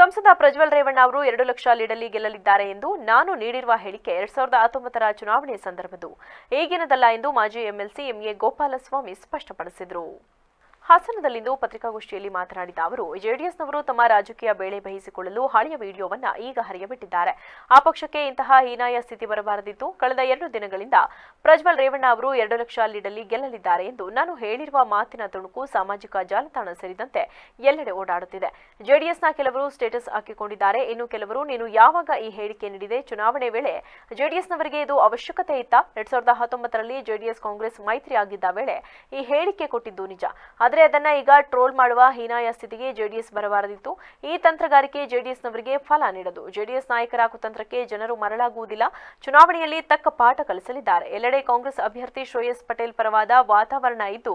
ಸಂಸದ ಪ್ರಜ್ವಲ್ ರೇವಣ್ಣ ಅವರು 2 ಲಕ್ಷ ಲೀಡಲ್ಲಿ ಗೆಲ್ಲಲಿದ್ದಾರೆ ಎಂದು ನಾನು ನೀಡಿರುವ ಹೇಳಿಕೆ 2019ರ ಚುನಾವಣೆ ಸಂದರ್ಭದ್ದು ಈಗಿನದಲ್ಲ ಎಂದು ಮಾಜಿ ಎಂಎಲ್ಸಿ ಎಂಎ ಗೋಪಾಲಸ್ವಾಮಿ ಸ್ಪಷ್ಟಪಡಿಸಿದರು. ಹಾಸನದಲ್ಲಿಂದು ಪತ್ರಿಕಾಗೋಷ್ಠಿಯಲ್ಲಿ ಮಾತನಾಡಿದ ಅವರು, ಜೆಡಿಎಸ್ನವರು ತಮ್ಮ ರಾಜಕೀಯ ಬೇಳೆ ಬೇಯಿಸಿಕೊಳ್ಳಲು ಹಳೆಯ ವಿಡಿಯೋವನ್ನ ಈಗ ಹರಿಯಬಿಟ್ಟಿದ್ದಾರೆ. ಆ ಪಕ್ಷಕ್ಕೆ ಇಂತಹ ಹೀನಾಯ ಸ್ಥಿತಿ ಬರಬಾರದಿತ್ತು. ಕಳೆದ 2 ದಿನಗಳಿಂದ ಪ್ರಜ್ವಲ್ ರೇವಣ್ಣ ಅವರು 2 ಲಕ್ಷ ಲೀಡಲ್ಲಿ ಗೆಲ್ಲಲಿದ್ದಾರೆ ಎಂದು ನಾನು ಹೇಳಿರುವ ಮಾತಿನ ತುಣುಕು ಸಾಮಾಜಿಕ ಜಾಲತಾಣ ಸೇರಿದಂತೆ ಎಲ್ಲೆಡೆ ಓಡಾಡುತ್ತಿದೆ. ಜೆಡಿಎಸ್ನ ಕೆಲವರು ಸ್ಟೇಟಸ್ ಹಾಕಿಕೊಂಡಿದ್ದಾರೆ. ಇನ್ನು ಕೆಲವರು ನೀನು ಯಾವಾಗ ಈ ಹೇಳಿಕೆ ನೀಡಿದೆ? ಚುನಾವಣೆ ವೇಳೆ ಜೆಡಿಎಸ್ನವರಿಗೆ ಇದು ಅವಶ್ಯಕತೆ ಇತ್ತಾ? 2019ರಲ್ಲಿ ಜೆಡಿಎಸ್ ಕಾಂಗ್ರೆಸ್ ಮೈತ್ರಿ ಆಗಿದ್ದ ವೇಳೆ ಈ ಹೇಳಿಕೆ ಕೊಟ್ಟಿದ್ದು ನಿಜ. ಆದರೆ ಅದನ್ನ ಈಗ ಟ್ರೋಲ್ ಮಾಡುವ ಹೀನಾಯ ಸ್ಥಿತಿಗೆ ಜೆಡಿಎಸ್ ಬರಬಾರದಿತ್ತು. ಈ ತಂತ್ರಗಾರಿಕೆ ಜೆಡಿಎಸ್ನವರಿಗೆ ಫಲ ನೀಡದು. ಜೆಡಿಎಸ್ ನಾಯಕರ ಕುತಂತ್ರಕ್ಕೆ ಜನರು ಮರಳಾಗುವುದಿಲ್ಲ. ಚುನಾವಣೆಯಲ್ಲಿ ತಕ್ಕ ಪಾಠ ಕಲಿಸಲಿದ್ದಾರೆ. ಎಲ್ಲೆಡೆ ಕಾಂಗ್ರೆಸ್ ಅಭ್ಯರ್ಥಿ ಶ್ರೇಯಸ್ ಪಟೇಲ್ ಪರವಾದ ವಾತಾವರಣ ಇದ್ದು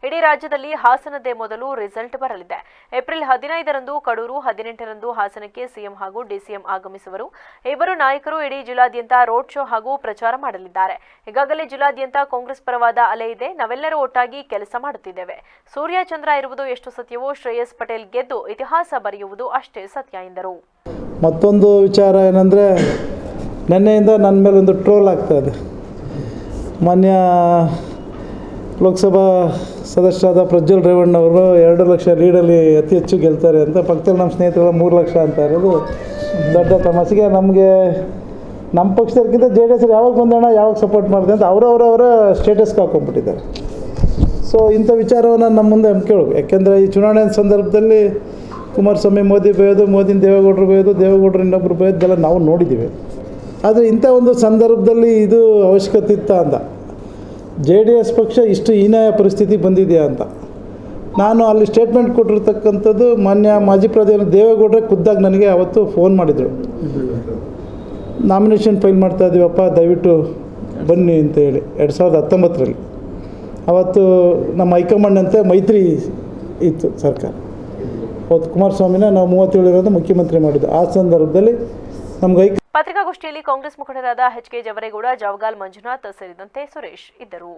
ಇಡೀ ರಾಜ್ಯದಲ್ಲಿ ಹಾಸನದೇ ಮೊದಲು ರಿಸಲ್ಟ್ ಬರಲಿದೆ. ಏಪ್ರಿಲ್ 15ರಂದು ಕಡೂರು, 18ರಂದು ಹಾಸನಕ್ಕೆ ಸಿಎಂ ಹಾಗೂ ಡಿಸಿಎಂ ಆಗಮಿಸುವರು. ಇಬ್ಬರು ನಾಯಕರು ಇಡೀ ಜಿಲ್ಲಾದ್ಯಂತ ರೋಡ್ ಶೋ ಹಾಗೂ ಪ್ರಚಾರ ಮಾಡಲಿದ್ದಾರೆ. ಈಗಾಗಲೇ ಜಿಲ್ಲಾದ್ಯಂತ ಕಾಂಗ್ರೆಸ್ ಪರವಾದ ಅಲೆ ಇದೆ. ನಾವೆಲ್ಲರೂ ಒಟ್ಟಾಗಿ ಕೆಲಸ ಮಾಡುತ್ತಿದ್ದೇವೆ. ಸೂರ್ಯ ಚಂದ್ರ ಇರುವುದು ಎಷ್ಟು ಸತ್ಯವೋ ಶ್ರೇಯಸ್ ಪಟೇಲ್ ಗೆದ್ದು ಇತಿಹಾಸ ಬರೆಯುವುದು ಅಷ್ಟೇ ಸತ್ಯ ಎಂದರು. ಮತ್ತೊಂದು ವಿಚಾರ ಏನಂದರೆ, ನಿನ್ನೆಯಿಂದ ನನ್ನ ಮೇಲೆ ಒಂದು ಟ್ರೋಲ್ ಆಗ್ತಾ ಇದೆ. ಮಾನ್ಯ ಲೋಕಸಭಾ ಸದಸ್ಯರಾದ ಪ್ರಜ್ವಲ್ ರೇವಣ್ಣ ಅವರು 2 ಲಕ್ಷ ಲೀಡಲ್ಲಿ ಅತಿ ಹೆಚ್ಚು ಗೆಲ್ತಾರೆ ಅಂತ, ಪಕ್ಕದಲ್ಲಿ ನಮ್ಮ ಸ್ನೇಹಿತರು 3 ಲಕ್ಷ ಅಂತ ಇರೋದು ದೊಡ್ಡ ತಮಾಷೆಗೆ. ನಮಗೆ ನಮ್ಮ ಪಕ್ಷದಕ್ಕಿಂತ JDS ಯಾವಾಗ ಬಂದೋಣ, ಯಾವಾಗ ಸಪೋರ್ಟ್ ಮಾಡಿದೆ ಅಂತ ಅವರವರ ಸ್ಟೇಟಸ್ಗೆ ಹಾಕೊಂಡ್ಬಿಟ್ಟಿದ್ದಾರೆ. ಸೊ ಇಂಥ ವಿಚಾರವನ್ನು ನಮ್ಮ ಮುಂದೆ ಕೇಳಬೇಕು. ಯಾಕೆಂದರೆ ಈ ಚುನಾವಣೆ ಸಂದರ್ಭದಲ್ಲಿ ಕುಮಾರಸ್ವಾಮಿ ಮೋದಿ ಬೈಯೋದು, ಮೋದಿನ ದೇವೇಗೌಡರು ಬೈಯೋದು, ದೇವೇಗೌಡರು ಇನ್ನೊಬ್ಬರು ಬೈಯೋದೆಲ್ಲ ನಾವು ನೋಡಿದ್ದೀವಿ. ಆದರೆ ಇಂಥ ಒಂದು ಸಂದರ್ಭದಲ್ಲಿ ಇದು ಅವಶ್ಯಕತೆ ಇತ್ತ ಅಂತ, JDS ಪಕ್ಷ ಇಷ್ಟು ಹೀನಾಯ ಪರಿಸ್ಥಿತಿ ಬಂದಿದೆಯಾ ಅಂತ ನಾನು ಅಲ್ಲಿ ಸ್ಟೇಟ್ಮೆಂಟ್ ಕೊಟ್ಟಿರ್ತಕ್ಕಂಥದ್ದು ಮಾನ್ಯ ಮಾಜಿ ಪ್ರಧಾನಿ ದೇವೇಗೌಡರೇ ಖುದ್ದಾಗಿ ನನಗೆ ಅವತ್ತು ಫೋನ್ ಮಾಡಿದರು. ನಾಮಿನೇಷನ್ ಫೈಲ್ ಮಾಡ್ತಾ ಇದ್ದೀವಪ್ಪ, ದಯವಿಟ್ಟು ಬನ್ನಿ ಅಂತ ಹೇಳಿ 2019ರಲ್ಲಿ. ಅವತ್ತು ನಮ್ಮ ಹೈಕಮಾಂಡ್ನಂತೆ ಮೈತ್ರಿ ಇತ್ತು ಸರ್ಕಾರ. ಅವತ್ತು ಕುಮಾರಸ್ವಾಮಿನ ನಾವು 37 ಮುಖ್ಯಮಂತ್ರಿ ಮಾಡಿದ್ದು. ಆ ಸಂದರ್ಭದಲ್ಲಿ ನಮ್ಗೆ ಪತ್ರಿಕಾಗೋಷ್ಠಿಯಲ್ಲಿ ಕಾಂಗ್ರೆಸ್ ಮುಖಂಡರಾದ HK ಜವರೇಗೌಡ, ಜಾವಗಾಲ್ ಮಂಜುನಾಥ್ ಸೇರಿದಂತೆ ಸುರೇಶ್ ಇದ್ದರು.